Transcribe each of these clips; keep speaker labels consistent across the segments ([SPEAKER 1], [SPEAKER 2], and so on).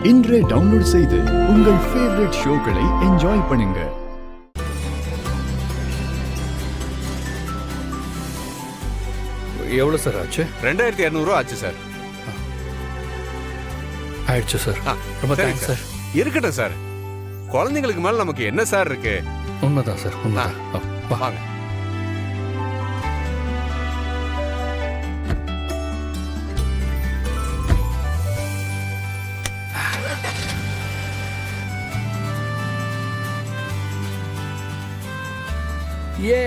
[SPEAKER 1] இன்றே டவுன்லோட் செய்து உங்கள் ஃபேவரட் ஷோக்களை என்ஜாய் பண்ணுங்க.
[SPEAKER 2] எவ்வளோ சார் ஆச்சு?
[SPEAKER 3] 2200 ஆச்சு சார்.
[SPEAKER 2] ஆயிடுச்சு சார். ரொம்ப
[SPEAKER 3] சரி
[SPEAKER 2] தேங்க்ஸ் சார்.
[SPEAKER 3] இருக்கட்டும் சார். குழந்தைங்களுக்கு மேல நமக்கு என்ன சார் இருக்கு?
[SPEAKER 2] உண்மைதான் சார், உண்மைதான்.
[SPEAKER 3] வாங்க.
[SPEAKER 2] ஏ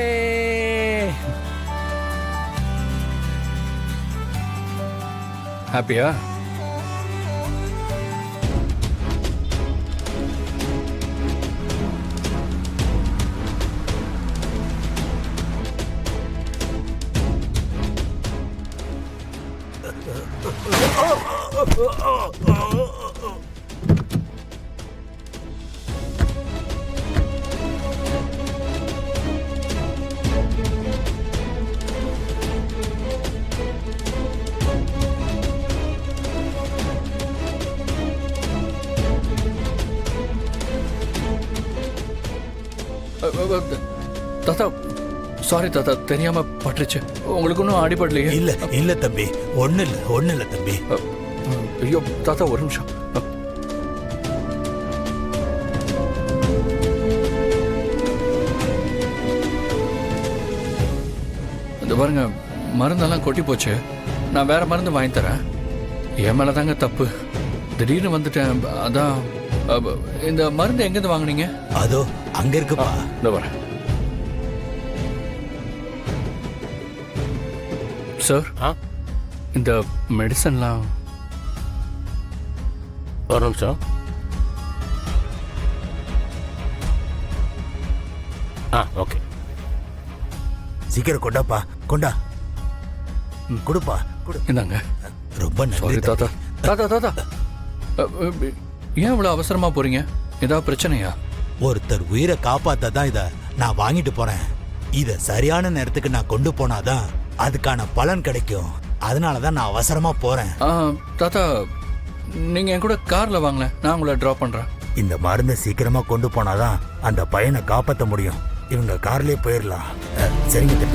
[SPEAKER 2] ஹாப்பியா? தாத்தா சாரி தாத்தா, தெரியாம பட்டுருச்சு. உங்களுக்கு ஒன்றும் அடிபடலையே?
[SPEAKER 4] இல்ல இல்ல தம்பி, ஒண்ணு இல்ல தம்பி.
[SPEAKER 2] ஐயோ தாத்தா ஒரு நிமிஷம். இந்த பாருங்க, மருந்தெல்லாம் கொட்டி போச்சு. நான் வேற மருந்து வாங்கி தரேன். என் மேல தாங்க தப்பு. திடீர்னு வந்துட்டேன், அதான். இந்த மருந்து எங்கேருந்து வாங்குனீங்க?
[SPEAKER 4] அதோ அங்க இருக்குப்பா.
[SPEAKER 2] இந்த வரேன் சார். இந்த மெடிசன்லாம்
[SPEAKER 5] ஒரு நிமிஷம். ஓகே,
[SPEAKER 4] சீக்கிரம் கொண்டாப்பா, கொண்டா. கொடுப்பா, கொடு.
[SPEAKER 2] இந்தாங்க.
[SPEAKER 4] ரொம்ப
[SPEAKER 2] சாரி
[SPEAKER 4] நன்றி
[SPEAKER 2] தாத்தா. தாத்தா தாத்தா ஏன் இவ்வளோ அவசரமா போறீங்க? ஏதாவது பிரச்சனையா?
[SPEAKER 4] ஒருத்தர் உயிரை காப்பாத்தான் இத நான் வாங்கிட்டு போறேன். இத சரியான நேரத்துக்கு நான் கொண்டு போனாதான் அதுக்கான பலன் கிடைக்கும். அதனாலதான் நான் அவசரமா போறேன்.
[SPEAKER 2] தாத்தா நீங்க என் கூட கார்ல வாங்கல, நான் உங்களை டிராப் பண்றேன்.
[SPEAKER 4] இந்த மருந்தை சீக்கிரமா கொண்டு போனாதான் அந்த பையனை காப்பாற்ற முடியும். இவங்க கார்லயே போயிடலாம். சரிங்க